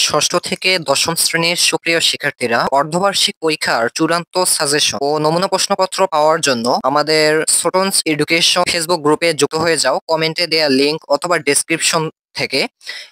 ষষ্ঠ থেকে দশম শ্রেণীর সুপ্রিয় শিক্ষার্থীরা, অর্ধবার্ষিক পরীক্ষার চূড়ান্ত সাজেশন ও নমুনা প্রশ্নপত্র পাওয়ার জন্য আমাদের স্টুডেন্টস এডুকেশন ফেসবুক গ্রুপে যুক্ত হয়ে যাও কমেন্টে দেয়া লিংক অথবা ডেসক্রিপশন থেকে।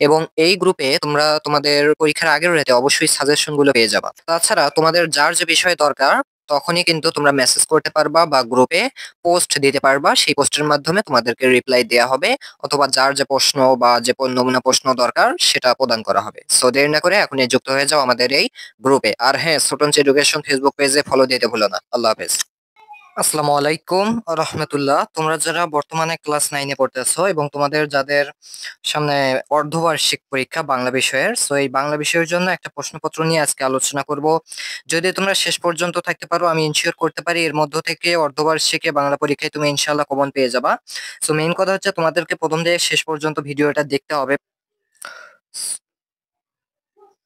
এবং এই গ্রুপে তোমরা তোমাদের পরীক্ষার আগের রাতে অবশ্যই সাজেশন গুলো পেয়ে যাবা। তাছাড়া তোমাদের যার যে বিষয় দরকার তখনই কিন্তু তোমরা মেসেজ করতে পারবা বা গ্রুপে পোস্ট দিতে পারবা, সেই পোস্টের মাধ্যমে তোমাদেরকে রিপ্লাই দেওয়া হবে অথবা যার যে প্রশ্ন বা যে নমুনা প্রশ্ন দরকার সেটা প্রদান করা হবে। সো দেরি না করে এখনই যুক্ত হয়ে যাও আমাদের এই গ্রুপে। আর হ্যাঁ, স্টুডেন্টস এডুকেশন ফেসবুক পেজে ফলো দিতে ভুলো না। আল্লাহ হাফেজ। আসসালামু আলাইকুম রহমতুল্লাহ। তোমরা যারা বর্তমানে ক্লাস 9-এ পড়তেছো এবং তোমাদের যাদের সামনে অর্ধবার্ষিক পরীক্ষা বাংলা বিষয়ের, সো এই বাংলা বিষয়ের জন্য একটা প্রশ্নপত্র নিয়ে আজকে আলোচনা করব। যদি তোমরা শেষ পর্যন্ত থাকতে পারো, আমি ইনশিওর করতে পারি এর মধ্য থেকে অর্ধবার্ষিকে বাংলা পরীক্ষায় তুমি ইনশাআল্লাহ কমন পেয়ে যাবা। সো মেইন কথা হচ্ছে তোমাদেরকে প্রথম থেকে শেষ পর্যন্ত ভিডিওটা দেখতে হবে।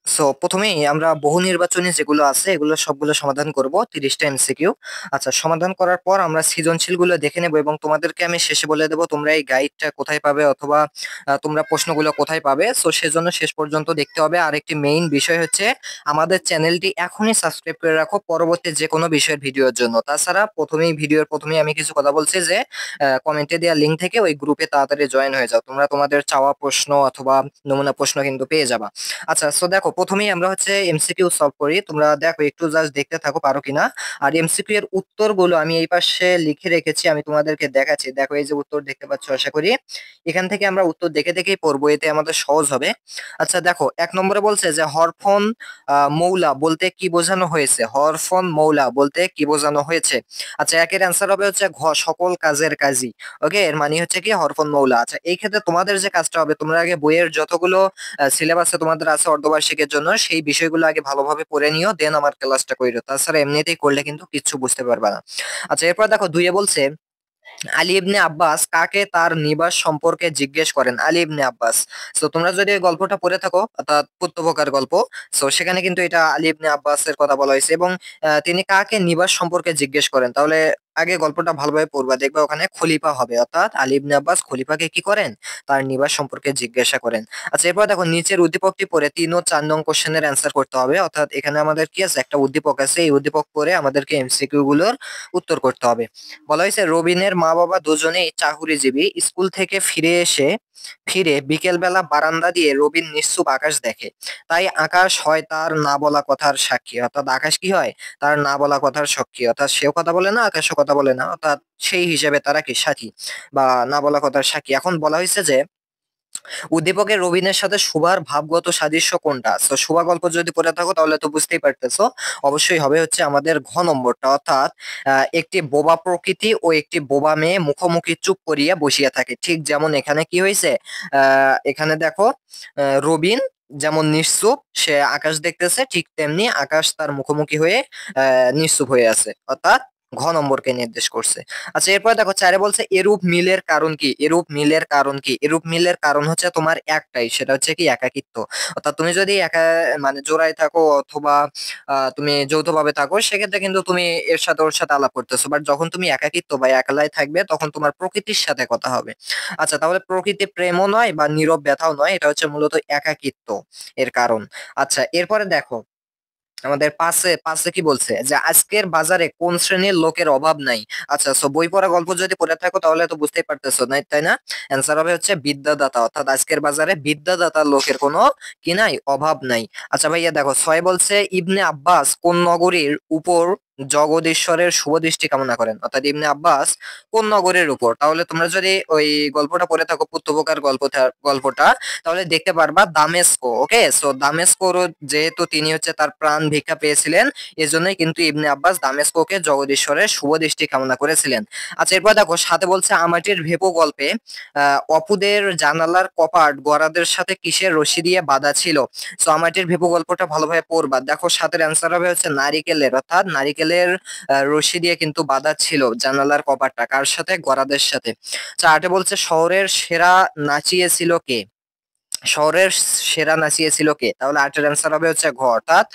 সো প্রথমেই আমরা বহু নির্বাচনী যেগুলো আছে এগুলো সবগুলো সমাধান করব, 30টা এমসিকিউ। আচ্ছা, সমাধান করার পর আমরা সৃজনশীল গুলো দেখে নেব এবং তোমাদেরকে আমি শেষে বলে দেবো তোমরা এই গাইডটা কোথায় পাবে অথবা তোমরা প্রশ্নগুলো কোথায় পাবে। সো সেজন্য শেষ পর্যন্ত দেখতে হবে। আর একটি মেইন বিষয় হচ্ছে আমাদের চ্যানেলটি এখনই সাবস্ক্রাইব করে রাখো পরবর্তী যে কোনো বিষয়ের ভিডিওর জন্য। তাছাড়া ভিডিওর প্রথমেই আমি কিছু কথা বলছি যে কমেন্টে দেওয়া লিঙ্ক থেকে ওই গ্রুপে তাড়াতাড়ি জয়েন হয়ে যাও, তোমরা তোমাদের চাওয়া প্রশ্ন অথবা নমুনা প্রশ্ন কিন্তু পেয়ে যাবা। আচ্ছা, সো দেখো প্রথমেই আমরা হচ্ছে এমসিকিউ সলভ করি। তোমরা দেখো একটু জাস্ট দেখতে থাকো পারো কিনা। আর এমসিকিউ এর উত্তরগুলো আমি এই পাশে লিখে রেখেছি, আমি তোমাদেরকে দেখাচ্ছি। দেখো এই যে উত্তর দেখতে পাচ্ছ, আশা করি এখান থেকে আমরা উত্তর দেখে দেখেই পড়বো, এতে আমাদের সহজ হবে। আচ্ছা দেখো, 1 নম্বরে বলছে যে হরফন মৌলা বলতে কি বোঝানো হয়েছে। হরফন মৌলা বলতে কি বোঝানো হয়েছে। আচ্ছা, একের অ্যান্সার হবে হচ্ছে ঘ, সকল কাজের কাজী। ওকে, এর মানে হচ্ছে কি হরফন মৌলা। আচ্ছা, এই ক্ষেত্রে তোমাদের যে কাজটা হবে, তোমরা আগে বইয়ের যতগুলো সিলেবাসে তোমাদের আছে অর্ধবার্ষিকের জন্য সেই বিষয়গুলো আগে ভালোভাবে পড়ে নিও, দেন আমার ক্লাসটা কইরো। তাছাড়া এমনিতেই করলে কিন্তু কিচ্ছু বুঝতে পারবা না। আচ্ছা, এরপর দেখো 2-এ বলছে আলী ইবনে আব্বাস কাকে তার নিবাস সম্পর্কে জিজ্ঞেস করেন। আলী ইবনে আব্বাস, তো তোমরা যদি এই গল্পটা পড়ে থাকো অর্থাৎ পুত্তবকার গল্প, সো সেখানে কিন্তু এটা আলী ইবনে আব্বাসের কথা বলা হয়েছে এবং তিনি কাকে নিবাস সম্পর্কে জিজ্ঞেস করেন। তাহলে আগে গল্পটা ভালোভাবে পড়বা, দেখবে ওখানে খলিফা হবে, অর্থাৎ আলী ইবনে আব্বাস খলিফাকে কি করেন, তার নিবাস সম্পর্কে জিজ্ঞাসা করেন। আচ্ছা, এরপর দেখো নিচের উদ্দীপকটি পড়ে 3 ও 4 নং কোশ্চেনের অ্যান্সার করতে হবে। অর্থাৎ এখানে আমাদের কি আছে, একটা উদ্দীপক আছে, এই উদ্দীপক পড়ে আমাদেরকে এমসিকিউ গুলোর উত্তর করতে হবে। বলা হয়েছে রবিনের মা বাবা দুজনেই চাকুরিজীবী। স্কুল থেকে ফিরে বিকেল বেলা বারান্দা দিয়ে রবিন নিশ্চুপ আকাশ দেখে। তাই আকাশ হয় তার না বলা কথার সাক্ষী। অর্থাৎ আকাশ কি হয়, তার না বলা কথার সাক্ষী। অর্থাৎ সেও কথা বলে না, আকাশও কথা বলে না, অর্থাৎ সেই হিসেবে তারা কি সাক্ষী বা না বলা কথার সাক্ষী। এখন বলা হয়েছে যে উদ্দীপকের রবিনের সাথে সুভার ভাবগত সাদৃশ্য কোনটা। তো সুভা গল্প যদি পড়ে থাকো তাহলে তো বুঝতেই পারতেছো, অবশ্যই হবে হচ্ছে আমাদের ঘ নম্বরটা। অর্থাৎ একটি বোবা প্রকৃতি ও একটি বোবা মেয়ে মুখোমুখি চুপ করিয়া বসিয়া থাকে। ঠিক যেমন এখানে কি হয়েছে, এখানে দেখো রবিন যেমন নিশ্চুপ, সে আকাশ দেখতেছে, ঠিক তেমনি আকাশ তার মুখোমুখি হয়ে নিশ্চুপ হয়ে আছে, অর্থাৎ ঘ নম্বরকে নির্দেশ করছে। আচ্ছা, এরপর দেখো 4-এ বলছে এরূপ মিলের কারণ কি। এরূপ মিলের কারণ কি, এরূপ মিলের কারণ হচ্ছে তোমার একটাই, সেটা হচ্ছে কি একাকিত্ব। অর্থাৎ তুমি যদি একা মানে জোড়ায় থাকো অথবা তুমি যৌথভাবে থাকো, সেক্ষেত্রে কিন্তু তুমি এর সাথে ওর সাথে আলাপ করতেছো, বাট যখন তুমি একাকিত্ব বা একলাই থাকবে তখন তোমার প্রকৃতির সাথে কথা হবে। আচ্ছা, তাহলে প্রকৃতি প্রেমও নয় বা নীরব ব্যথাও নয়, এটা হচ্ছে মূলত একাকিত্ব এর কারণ। আচ্ছা, এরপরে দেখো আমাদের পাশে কি বলছে যে আজকের বাজারে কোন শ্রেণীর লোকের অভাব নাই। আচ্ছা, সো বই পড়া গল্প যদি পড়ে থাকো তাহলে তো বুঝতেই পারতেছো না, তাই না। অ্যান্সার হবে হচ্ছে বিদ্যাদাতা। অর্থাৎ আজকের বাজারে বিদ্যাদাতার লোকের কোনো কি নাই, অভাব নাই। আচ্ছা ভাইয়া দেখো 6 বলছে ইবনে আব্বাস কোন নগরীর উপর জগদীশ্বরের শুভ দৃষ্টি কামনা করেন। অর্থাৎ ইবনে আব্বাস কোন নগরের উপর। তাহলে তোমরা যদি ওই গল্পটা পড়ে থাকো পুত্তবকার গল্পটা, তাহলে দেখতে পারবা দামেস্কো। ওকে, সো দামেস্কোর যেহেতু তিনি হচ্ছে তার প্রাণ ভিক্ষা পেয়েছিলেন, এজন্যই কিন্তু ইবনে আব্বাস দামেস্কোকে জগদীশ্বরের শুভ দৃষ্টি কামনা করেছিলেন। আচ্ছা, এরপর দেখো 7-এ বলছে আমাটির ভেপো গল্পে অপুদের জানালার কপাট গরাদের সাথে কিসের রশি দিয়ে বাঁধা ছিল। সো আমাটির ভেপো গল্পটা ভালোভাবে পড়বা। দেখো 7-এর অ্যান্সার হবে হচ্ছে নারিকেলের, অর্থাৎ নারিকেলের রশি দিয়ে কিন্তু বাঁধা ছিল জানালার কপাটটা, কার সাথে, গরাদের সাথে। 8-এ বলছে শহরের সেরা নাচিয়ে ছিল কে। শহরের সেরা নাচিয়েছিল কে? তাহলে ৮ এর অ্যান্সার হবে হচ্ছে ঘ, অর্থাৎ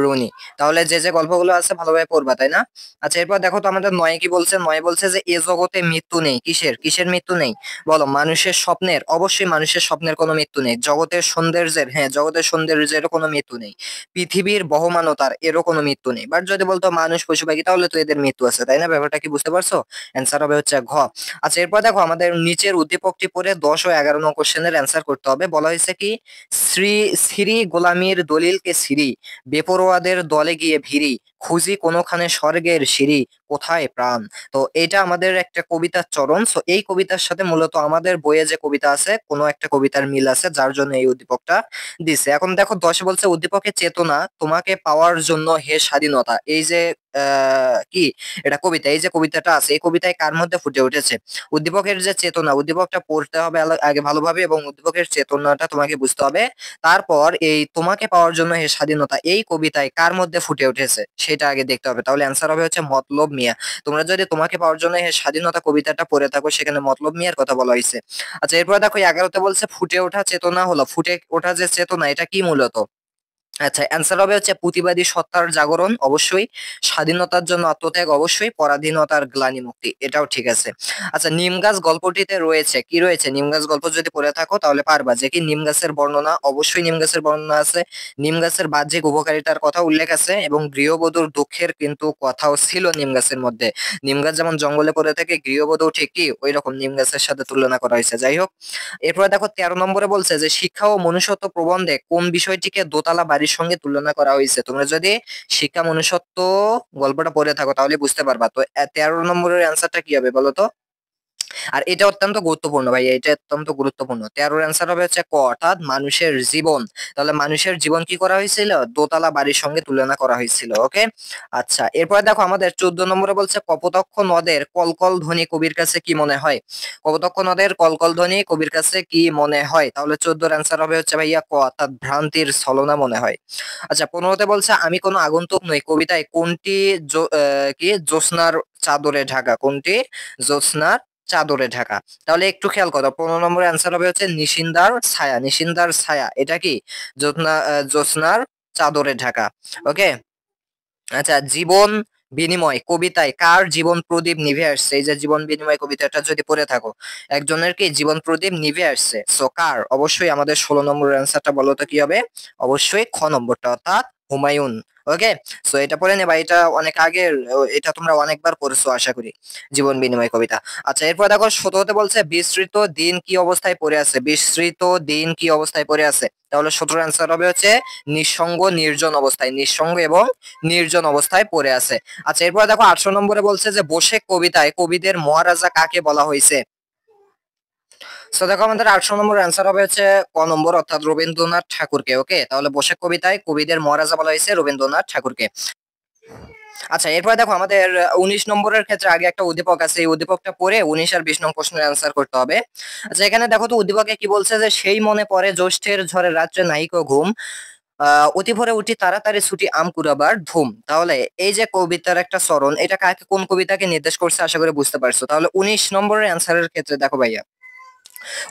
রুনি। তাহলে যে যে গল্পগুলো আছে ভালোভাবে পড়বা, তাই না? আচ্ছা, এরপর দেখো তো আমাদের ৯ কি বলছে? ৯ বলছে যে এ জগতে মৃত্যু নেই। কিসের? কিসের মৃত্যু নেই? বলো। মানুষের স্বপ্নের। অবশ্যই মানুষের স্বপ্নের কোনো মৃত্যু নেই। জগতের সৌন্দর্যের, হ্যাঁ জগতের সৌন্দর্যেরও কোনো মৃত্যু নেই। পৃথিবীর বহমানতার, এরও কোনো মৃত্যু নেই। বাট যদি বলতো মানুষ পশু পাখি, তাহলে তো এদের মৃত্যু আছে, তাই না? ব্যাপারটা কি বুঝতে পারছো? অ্যান্সার হবে হচ্ছে ঘ। আচ্ছা, এরপর দেখো আমাদের নিচের উদ্দীপকটি পড়ে ১০ ও ১১ নং কোশ্চেনের অ্যান্সার করতে হবে। বলা হয়েছে কি, সিরি গোলামীর দলিলকে সিরি, বেপরোয়াদের দলে গিয়ে ভিড়ি, খুঁজি কোনোখানে স্বর্গের সিঁড়ি, কোথায় প্রাণ। তো এটা আমাদের একটা কবিতার চরণ। সো এই কবিতার সাথে মূলত আমাদের বইয়ে যে কবিতা আছে কোনো একটা কবিতার মিল আছে, যার জন্য এই উদ্দীপকটা দিছে। এখন দেখো ১০ বলছে উদ্দীপকের চেতনা তোমাকে পাওয়ার জন্য হে স্বাধীনতা। এই যে কি এটা কবিতা, এই যে কবিতাটা আছে, এই কবিতায় কার মধ্যে ফুটে উঠেছে? উদ্দীপকের যে চেতনা, উদ্দীপকটা পড়তে হবে আগে ভালোভাবে, এবং উদ্দীপকের চেতনাটা তোমাকে বুঝতে হবে। তারপর এই তোমাকে পাওয়ার জন্য হে স্বাধীনতা এই কবিতায় কার মধ্যে ফুটে উঠেছে সেটা আগে দেখতে হবে। তাহলে অ্যান্সার হবে হচ্ছে মতলব মিয়া। তোমরা যদি তোমাকে পাওয়ার জন্য হে স্বাধীনতা কবিতাটা পড়ে থাকো, সেখানে মতলব মিয়ার কথা বলা হয়েছে। আচ্ছা, এরপর দেখো ১১তে বলছে ফুটে ওঠা চেতনা হলো, ফুটে ওঠা যে চেতনা এটা কি মূলত? আচ্ছা, অ্যান্সার হবে হচ্ছে পুঁথিবাদী সত্তার জাগরণ, অবশ্যই। স্বাধীনতার জন্য আত্মত্যাগ, অবশ্যই। পরাধীনতার গ্লানি মুক্তি, এটাও ঠিক আছে। আচ্ছা, নিম গাছ গল্পটিতে রয়েছে কি? রয়েছে নিম গাছ গল্প যদি পড়ে থাকো তাহলে পারবা যে কি নিম গাছের বর্ণনা, অবশ্যই নিম গাছের বর্ণনা আছে। নিম গাছের বাহ্যিক উপকারিতার কথা উল্লেখ আছে, এবং গৃহবধূর দুঃখের কিন্তু কথাও ছিল নিম গাছের মধ্যে। নিম গাছ যেমন জঙ্গলে পড়ে থাকে, গৃহবধূ ঠিক কি ওই রকম নিম গাছের সাথে তুলনা করা হয়েছে। যাই হোক, এরপরে দেখো ১৩ নম্বরে বলছে যে শিক্ষা ও মনুষ্যত্ব প্রবন্ধে কোন বিষয়টিকে দোতলা বাড়ির সঙ্গে তুলনা করা হয়েছে? তোমরা যদি শিক্ষা মনুষ্যত্ব গল্পটা পড়ে থাকো তাহলে বুঝতে পারবা। তো ১৩ নম্বরের অ্যান্সারটা কি হবে বলো তো? আর এটা অত্যন্ত গুরুত্বপূর্ণ ভাই, এটা অত্যন্ত গুরুত্বপূর্ণ। ১৩ অ্যান্সার হবে হচ্ছে ক, অর্থাৎ মানুষের জীবন। তাহলে মানুষের জীবন কি করা হয়েছিল? দোতলা বাড়ির সঙ্গে তুলনা করা হয়েছিল। ওকে। আচ্ছা, এরপরে দেখো আমাদের ১৪ নম্বরে বলছে কপোতাক্ষ নদের কলকল ধ্বনি কবির কাছে কি মনে হয়? কপোতাক্ষ নদের কলকল ধ্বনি কবির কাছে কি মনে হয়? তাহলে ১৪ অ্যান্সার হবে হচ্ছে ভাইয়া ক, অর্থাৎ ভ্রান্তির ছলনা মনে হয়। আচ্ছা, ১৫তে বলছে আমি কোনো আগন্তুক নই কবিতায় কোনটি কি জ্যোৎস্নার চাদরে ঢাকা? কোনটি জ্যোৎস্নার চাদরে ঢাকা? তাহলে একটু খেয়াল করো, ১৫ নম্বরের অ্যান্সার হবে হচ্ছে নিশিন্দার ছায়া। নিশিন্দার ছায়া এটা কি জ্যোৎস্নার চাদরে ঢাকা। ওকে। আচ্ছা, জীবন বিনিময় কবিতায় কার জীবন প্রদীপ নিভে আসছে? এই যে জীবন বিনিময় কবিতাটা যদি পড়ে থাকো, একজনের কি জীবন প্রদীপ নিভে আসছে, সো কার? অবশ্যই আমাদের ১৬ নম্বরের অ্যান্সারটা বলো তো কি হবে? অবশ্যই খ নম্বরটা, অর্থাৎ হুমায়ুন। ওকে। সো এটা পড়ে নেবা, এটা অনেক আগের, এটা তোমরা অনেকবার পড়েছো আশা করি, জীবন বিনিময় কবিতা। আচ্ছা, এরপর দেখো ১৭তে বলছে বিস্তৃত দিন কি অবস্থায় পড়ে আছে? বিস্তৃত দিন কি অবস্থায় পড়ে আছে? তাহলে ১৭ অ্যান্সার হবে হচ্ছে নিঃসঙ্গ নির্জন অবস্থায়, নিঃসঙ্গ এবং নির্জন অবস্থায় পড়ে আছে। আচ্ছা, এরপর দেখো ১৮ নম্বরে বলছে যে বসে কবিতায় কবিদের মহারাজা কাকে বলা হয়েছে? সো দেখো আমাদের ১৮ নম্বর অ্যান্সার হবে হচ্ছে ক নম্বর, অর্থাৎ রবীন্দ্রনাথ ঠাকুরকে। ওকে। তাহলে বসে কবিতায় কবিদের মহারাজা বলা হয়েছে রবীন্দ্রনাথ ঠাকুরকে। আচ্ছা, এরপর দেখো আমাদের ১৯ নম্বরের ক্ষেত্রে আগে একটা উদ্দীপক আছে, এই উদ্দীপকটা পড়ে ১৯ আর ২০ নং প্রশ্নের অ্যান্সার করতে হবে। আচ্ছা, এখানে দেখো তো উদ্দীপকে কি বলছে যে সেই মনে পড়ে জ্যৈষ্ঠের ঝড়ে রাত্রে নাহিক ঘুম, অতি ভোরে উঠি তাড়াতাড়ি ছুটি আম কুড়াবার ধুম। তাহলে এই যে কবিতার একটা চরণ, এটা কাকে, কোন কবিতাকে নির্দেশ করছে আশা করি বুঝতে পারছো। তাহলে ১৯ নম্বরের অ্যান্সারের ক্ষেত্রে দেখো ভাইয়া,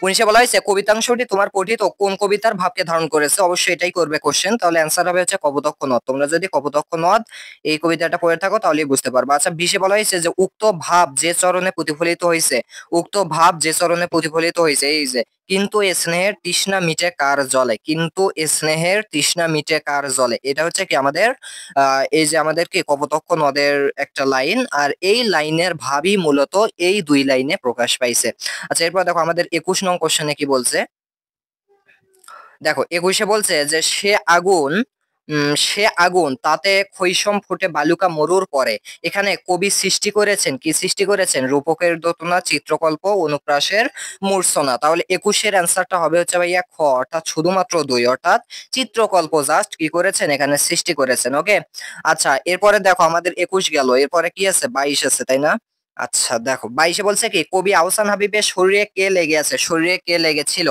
১৯ বলা হয়েছে কবিতাংশটি তোমার পঠিত কোন কবিতার ভাবকে ধারণ করেছে? অবশ্যই এটাই করবে কোশ্চেন। তাহলে অ্যান্সার হবে হচ্ছে কপোতাক্ষ নদ। তোমরা যদি কপোতাক্ষ নদ এই কবিতাটা পড়ে থাকো তাহলেই বুঝতে পারবে। আচ্ছা, ২০ বলা হয়েছে যে উক্ত ভাব যে চরণে প্রতিফলিত হয়েছে, উক্ত ভাব যে চরণে প্রতিফলিত হয়েছে, এই যে কিন্তু এ স্নেহের তৃষ্ণা মিটে কার জলে, কিন্তু এ স্নেহের তৃষ্ণা মিটে কার জলে, এটা হচ্ছে কি আমাদের এই যে আমাদের কি কপোতাক্ষ নদের একটা লাইন, আর এই লাইনের ভাবই মূলত এই দুই লাইনে প্রকাশ পাইছে। আচ্ছা, এরপর দেখো আমাদের ২১ নং কোশ্চেনে কি বলছে। দেখো ২১-এ বলছে যে সে আগুন তাতে ক্ষয়িষ্ম ফুটে বালুকা মরুর পরে। এখানে কবি সৃষ্টি করেছেন কি? সৃষ্টি করেছেন রূপকের দোতনা, চিত্রকল্প, অনুপ্রাসের মূর্ছনা। তাহলে ২১-এর অ্যান্সারটা হবে হচ্ছে ভাইয়া খ, অর্থাৎ শুধুমাত্র ২, অর্থাৎ চিত্রকল্প জাস্ট কি করেছেন এখানে সৃষ্টি করেছেন। ওকে। আচ্ছা, এরপরে দেখো আমাদের ২১ গেল, এরপরে কি আছে? ২২ আছে, তাই না? আচ্ছা দেখো 22-এ বলছে কি কবি আহসান হাবীবের শরীরে কে লেগে আছে, শরীরে কে লেগেছিল?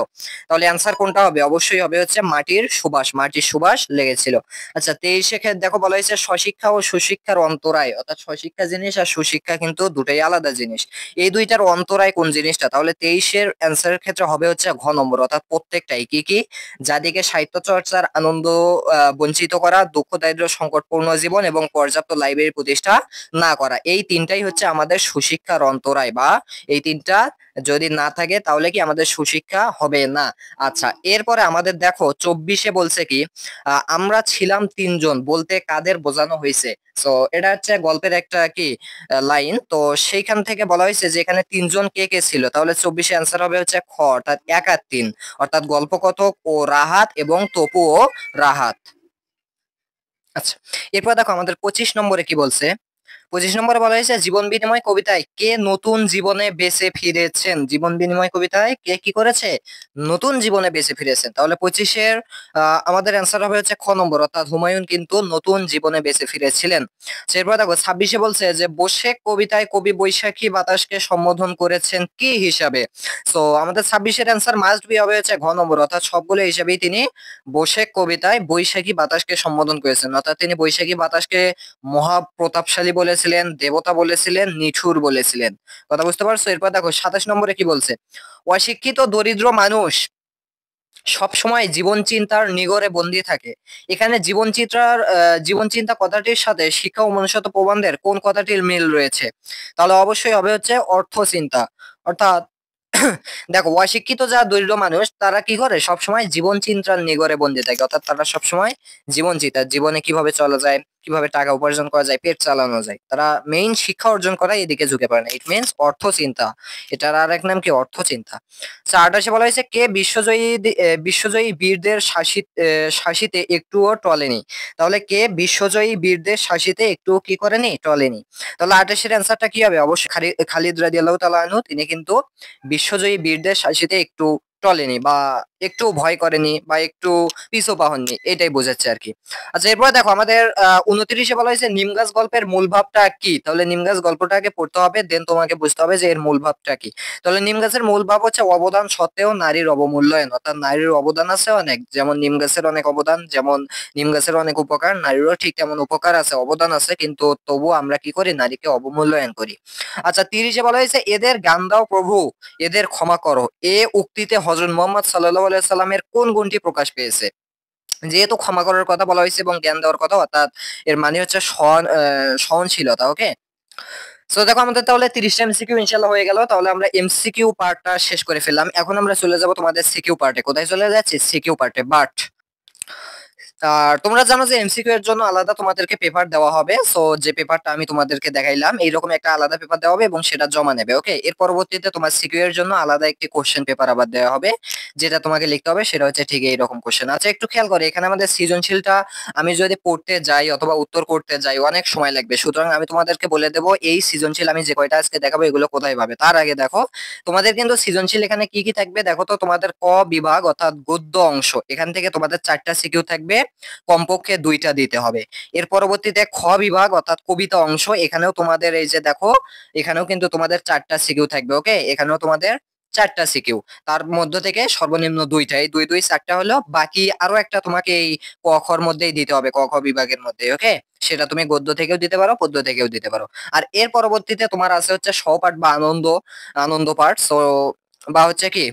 তাহলে অ্যান্সার কোনটা হবে? অবশ্যই হবে হচ্ছে মাটির সুবাস, মাটির সুবাস লেগেছিল। আচ্ছা 23-এ দেখো বলা হয়েছে স্বশিক্ষা ও সুশিক্ষার অন্তরায়, অর্থাৎ স্বশিক্ষা জিনিস আর সুশিক্ষা কিন্তু দুটাই আলাদা জিনিস। এই দুইটার অন্তরায় কোন জিনিসটা? তাহলে 23-এর অ্যান্সারের ক্ষেত্রে হবে হচ্ছে ঘ নম্বর, অর্থাৎ প্রত্যেকটাই। কি কি? যাদিকে সাহিত্য চর্চার আনন্দ বঞ্চিত করা, দুঃখ দারিদ্র সংকটপূর্ণ জীবন এবং পর্যাপ্ত লাইব্রেরি প্রতিষ্ঠা না করা, এই তিনটাই হচ্ছে আমাদের সুশিক্ষার অন্তরায়, বা এই তিনটা যদি না থাকে তাহলে কি আমাদের সুশিক্ষা হবে না। আচ্ছা এরপরে আমাদের দেখো 24-এ বলছে কি আমরা ছিলাম তিনজন বলতে কাদের বোঝানো হয়েছে? তো এটা হচ্ছে গল্পের একটা কি লাইন, তো সেইখান থেকে বলা হয়েছে যে এখানে তিনজন কে কে ছিল। তাহলে 24-এ অ্যান্সার হবে হচ্ছে খ, অর্থাৎ 1 আর 3, অর্থাৎ গল্পকথক ও রাহাত এবং তপু ও রাহাত। আচ্ছা এরপর দেখো আমাদের 25 নম্বরে কি বলছে। 25 নম্বরে বলা হয়েছে জীবন বিনিময় কবিতায় কে নতুন জীবনে বেঁচে ফিরেছেন? জীবন বিনিময় কবিতায় কে কি করেছে? নতুন জীবনে বেঁচে ফিরেছেন। তাহলে 25-এর আমাদের অ্যান্সার হবে হচ্ছে খ নম্বর, অর্থাৎ হুমায়ুন কিন্তু নতুন জীবনে বেঁচে ফিরেছিলেন। এরপর দেখো 26-এ বলছে যে বসে কবিতায় কবি বৈশাখী বাতাসকে সম্বোধন করেছেন কি হিসাবে? তো আমাদের 26-এর অ্যান্সার মাস্ট বি হবে হচ্ছে ঘ নম্বর, অর্থাৎ সবগুলো হিসাবেই তিনি বসে কবিতায় বৈশাখী বাতাসকে সম্বোধন করেছেন, অর্থাৎ তিনি বৈশাখী বাতাসকে মহাপ্রতাপশালী বলেছিলেন, দেবতা বলেছিলেন, নিঠুর বলেছিলেন। কথা বুঝতে পারছো? এরপর দেখো 27 নম্বরে কি বলছে। অশিক্ষিত দরিদ্র মানুষ সব সময় জীবন চিন্তার নিগড়ে বন্দী থাকে। এখানে জীবন চিন্তা কথাটির সাথে শিক্ষা ও মনুষ্যত্ব প্রবন্ধের কোন কথাটির মিল রয়েছে? তাহলে অবশ্যই হবে হচ্ছে অর্থ চিন্তা। অর্থাৎ দেখো অশিক্ষিত যা দরিদ্র মানুষ তারা কি করে সবসময় জীবন চিন্তার নিগড়ে বন্দী থাকে, অর্থাৎ তারা সবসময় জীবন চিন্তা, জীবনে কিভাবে চলা যায়, কিভাবে টাকা উপার্জন করা যায়, পেট চালানো যায়, তারা মেইন শিক্ষা অর্জন করা এদিকে ঝুঁকে পড়ে না। ইট মিনস অর্থ চিন্তা, এটার আর এক নাম কি অর্থ চিন্তা। 28-এ বলা হয়েছে কে বিশ্বজয়ী বীরদের শাসিতে একটুও টলেনি? তাহলে কে বিশ্বজয়ী বীরদের শাসিতে একটুও কি করেনি? টলেনি। তাহলে 28-এর অ্যান্সারটা কি হবে? অবশ্যই খালিদ রাদিয়াল্লাহু তাআলা আনহু, তিনি কিন্তু বিশ্বজয়ী বীরদের সাথে একটু টলেনি, বা একটু ভয় করেনি, বা একটু পিছু পা হননি, এটাই বোঝাচ্ছে আর কি। আচ্ছা এরপরে দেখো আমাদের 29-এ বলা হয়েছে নিম গাছ গল্পের মূল ভাবটা কি? তাহলে নিম গাছ গল্পটাকে পড়তে হবে, দেন তোমাকে বুঝতে হবে যে এর মূল ভাবটা কি। তাহলে নিম গাছের মূল ভাব হচ্ছে অবদান সত্ত্বেও নারীর অবমূল্যায়ন, অর্থাৎ নারীর অবদান আছে অনেক, যেমন নিম গাছের অনেক অবদান, যেমন নিম গাছের অনেক উপকার, নারীরও ঠিক তেমন উপকার আছে, অবদান আছে, কিন্তু তবু আমরা কি করি? নারীকে অবমূল্যায়ন করি। আচ্ছা 30-এ বলা হয়েছে এদের জ্ঞান দাও প্রভু, এদের ক্ষমা করো, এ উক্তিতে হযরত মুহাম্মদ সাল্লাল্লাহু আলাইহি সাল্লামের কোন গুণটি প্রকাশ পেয়েছে? যেহেতু ক্ষমা করার কথা বলা হয়েছে এবং জ্ঞান দেওয়ার কথা, অর্থাৎ এর মানে হচ্ছে সহনশীলতা। ওকে, সো দেখো আমাদের তাহলে 30টা এমসিকিউ ইনশাআল্লাহ হয়ে গেল। তাহলে আমরা এমসিকিউ পার্টটা শেষ করে ফেললাম। এখন আমরা চলে যাব তোমাদের সিকিউ পার্টে। কোথায় চলে যাচ্ছি? সিকিউ পার্টে। বাট আর তোমরা জানো যে এমসিকিউ এর জন্য আলাদা তোমাদেরকে পেপার দেওয়া হবে। সো যে পেপারটা আমি তোমাদেরকে দেখাইলাম এইরকম একটা আলাদা পেপার দেওয়া হবে এবং সেটা জমা নেবে। ওকে, এর পরবর্তীতে তোমার সিকিউ এর জন্য আলাদা একটি কোশ্চেন পেপার আবার দেওয়া হবে, যেটা তোমাকে লিখতে হবে, সেটা হচ্ছে ঠিক এইরকম কোশ্চেন। আচ্ছা একটু খেয়াল করে, এখানে আমাদের সৃজনশীলটা আমি যদি পড়তে যাই অথবা উত্তর করতে যাই অনেক সময় লাগবে, সুতরাং আমি তোমাদেরকে বলে দেবো এই সৃজনশীল আমি যে কয়টা আজকে দেখাবো এগুলো কোথায় পাবে। তার আগে দেখো তোমাদের কিন্তু সৃজনশীল এখানে কি কি থাকবে দেখো তো। তোমাদের ক বিভাগ অর্থাৎ গদ্য অংশ, এখান থেকে তোমাদের 4টা সিকিউ থাকবে, কমপক্ষে 2টা দিতে হবে। এর পরবর্তীতে খ বিভাগ অর্থাৎ কবিতা অংশ, এখানেও তোমাদের এই যে দেখো, এখানেও কিন্তু তোমাদের 4টা সিকিউ থাকবে। ওকে, এখানেও তোমাদের 4টা সিকিউ, তার মধ্য থেকে সর্বনিম্ন 2টা, এই 2 2 4টা হলো, বাকি আরো একটা তোমাকে এই ক খর মধ্যেই দিতে হবে, ক খ বিভাগের মধ্যে। ওকে, সেটা তুমি গদ্য থেকেও দিতে পারো, পদ্য থেকেও দিতে পারো। আর এর পরবর্তীতে তোমার আছে হচ্ছে সহপাঠ বা আনন্দ, আনন্দ পাঠ। সো বা হচ্ছে কি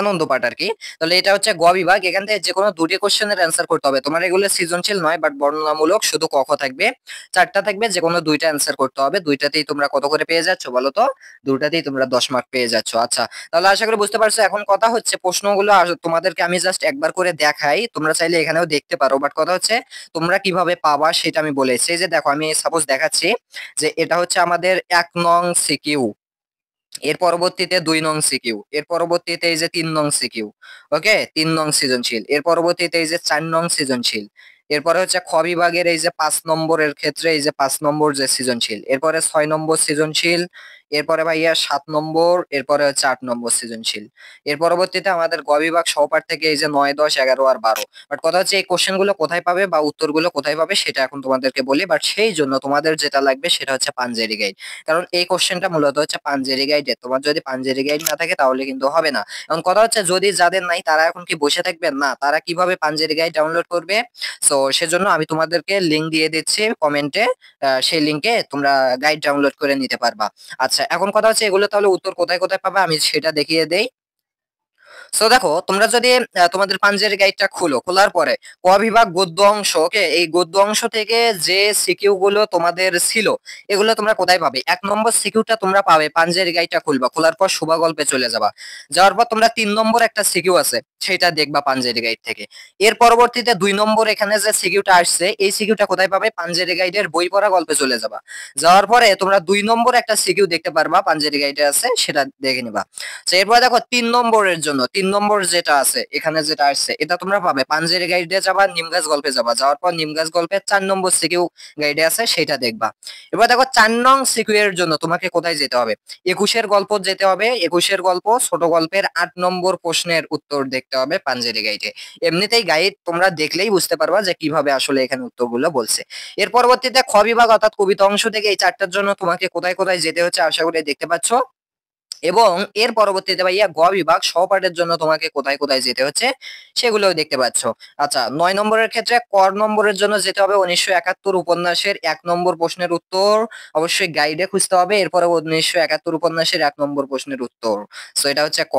আনন্দ পাঠ আর কি। তাহলে এটা হচ্ছে গ বিভাগ, এখান থেকে যে কোনো 2টি কোশ্চেনের অ্যান্সার করতে হবে তোমার। এগুলো সৃজনশীল নয় বাট বর্ণনামূলক, শুধু ক খ থাকবে, 4টা থাকবে, যে কোনো 2টা অ্যান্সার করতে হবে। 2টাতেই তোমরা কত করে পেয়ে যাচ্ছ বলো তো? 2টাতেই তোমরা 10 মার্ক পেয়ে যাচ্ছ। আচ্ছা তাহলে আশা করি বুঝতে পারছো। এখন কথা হচ্ছে প্রশ্নগুলো তোমাদেরকে আমি জাস্ট একবার করে দেখাই, তোমরা চাইলে এখানেও দেখতে পারো, বাট কথা হচ্ছে তোমরা কিভাবে পাবা সেটা আমি বলেছি। এই যে দেখো আমি সাপোজ দেখাচ্ছি যে এটা হচ্ছে আমাদের 1 নং সিকিউ, এর পরবর্তীতে 2 নং সিকিউ, এর পরবর্তীতে এই যে 3 নং সিকিউ। ওকে, 3 নং সৃজনশীল, এর পরবর্তীতে এই যে 4 নং সৃজনশীল, এরপরে হচ্ছে খ বিভাগের এই যে 5 নম্বরের ক্ষেত্রে এই যে 5 নম্বর যে সৃজনশীল, এরপরে 6 নম্বর সৃজনশীল, এরপরে ভাইয়া 7 নম্বর, এরপরে হচ্ছে 8 নম্বর সৃজনশীল। এর পরবর্তীতে আমাদের গ বিভাগ সহপাঠ থেকে এই যে 9, 10, 11 আর 12। বাট কথা হচ্ছে এই কোশ্চেন গুলো কোথায় পাবে বা উত্তরগুলো কোথায় পাবে সেটা এখন তোমাদেরকে বলি। বাট সেই জন্য তোমাদের যেটা লাগবে সেটা হচ্ছে পাঞ্জেরি গাইড। কারণ এই কোশ্চেনটা মূলত হচ্ছে পাঞ্জেরি গাইডের। তোমার যদি পাঞ্জেরি গাইড না থাকে তাহলে কিন্তু হবে না। এখন কথা হচ্ছে যদি যাদের নাই তারা এখন কি বসে থাকবেন না, তারা কিভাবে পাঞ্জেরি গাইড ডাউনলোড করবে? সো সেজন্য আমি তোমাদেরকে লিংক দিয়ে দিচ্ছি কমেন্টে। সেই লিংকে তোমরা গাইড ডাউনলোড করে নিতে পারবা। আচ্ছা, এখন কথা হচ্ছে এগুলো তাহলে উত্তর কোথায় কোথায় পাবে আমি সেটা দেখিয়ে দেই। সো দেখো, তোমরা যদি তোমাদের পাঞ্জেরি গাইডটা খোলার পরে ক বিভাগ গদ্য অংশ, ওকে, এই গদ্য অংশ থেকে যে সিকিউ গুলো তোমাদের ছিল এগুলো তোমরা কোথায় পাবে? 1 নম্বর সিকিউটা তোমরা পাবে পাঞ্জেরি গাইডটা খোলার পর শোভা গল্পে চলে যাবা। যাওয়ার পর তোমরা 3 নম্বর একটা সিকিউ আছে সেটা দেখবা পাঞ্জেরি গাইড থেকে। এর পরবর্তীতে 2 নম্বর এখানে যে সিকিউটা আসছে এই সিকিউটা কোথায় পাবে? পাঞ্জেরি গাইডের বই পড়া গল্পে চলে যাবা। যাওয়ার পরে তোমরা 2 নম্বর একটা সিকিউ দেখতে পারবা পাঞ্জেরি গাইডে আছে, সেটা দেখে নিবা। তো এরপর দেখো 3 নম্বরের জন্য 3 নম্বর যেটা আছে এখানে যেটা আসছে এটা তোমরা পাবে পাঞ্জেরি গাইডে যাবা, নিমগাছ গল্পে যাবা। যাওয়ার পর নিমগাছ গল্পের 4 নম্বর সিকিউ গাইডে আছে সেটা দেখবা। এবার দেখো 4 নং সিকিউ এর জন্য তোমাকে কোথায় যেতে হবে? 21-এর গল্প যেতে হবে। 21-এর গল্প ছোট গল্পের 8 নম্বর প্রশ্নের উত্তর দেখতে হবে পাঞ্জেরি গাইডে। এমনিতেই গাইড তোমরা দেখলেই বুঝতে পারবা যে কিভাবে আসলে এখানে উত্তরগুলো বলছে। এর পরবর্তীতে খ বিভাগ অর্থাৎ কবিতা অংশ থেকে এই 4টার জন্য তোমাকে কোথায় কোথায় যেতে হচ্ছে আশা করি দেখতে পাচ্ছ। এবং এর পরবর্তীতে ভাইয়া গ বিভাগ সহপাঠের জন্য তোমাকে কোথায় কোথায় যেতে হচ্ছে সেগুলোও দেখতে পাচ্ছ। আচ্ছা, 9 নম্বরের ক্ষেত্রে ক নম্বরের জন্য যেতে হবে 1971 উপন্যাসের 1 নম্বর প্রশ্নের উত্তর অবশ্যই গাইডে খুঁজতে হবে। এরপরে 1971 উপন্যাসের 1 নম্বর প্রশ্নের উত্তর। সো এটা হচ্ছে ক,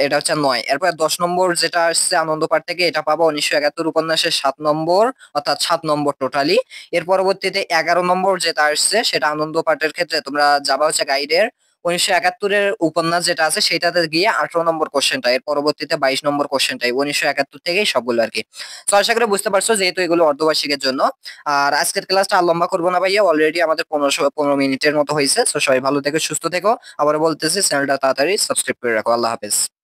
এটা হচ্ছে 9। এরপর 10 নম্বর যেটা আসছে আনন্দ পাঠ থেকে, এটা পাবো 1971 উপন্যাসের 7 নম্বর, অর্থাৎ 7 নম্বর টোটালি। এর পরবর্তীতে 11 নম্বর যেটা আসছে সেটা আনন্দ পাঠের ক্ষেত্রে তোমরা যাবা হচ্ছে গাইডের 1971-এর উপন্যাস যেটা আছে সেটাতে গিয়ে 18 নম্বর কোশ্চেনটা, এর পরবর্তীতে 22 নম্বর কোশ্চেনটাই 1971 থেকেই সবগুলো আর কি। তো আশা করি বুঝতে পারছো যেহেতু এগুলো অর্ধবার্ষিকের জন্য। আর আজকের ক্লাসটা আর লম্বা করবো না ভাইয়া, অলরেডি আমাদের 15 মিনিটের মতো হয়েছে। তো সবাই ভালো থেকো, সুস্থ থেকো। আবার বলতেছি চ্যানেলটা তাড়াতাড়ি সাবস্ক্রাইব করে রাখো। আল্লাহ হাফেজ।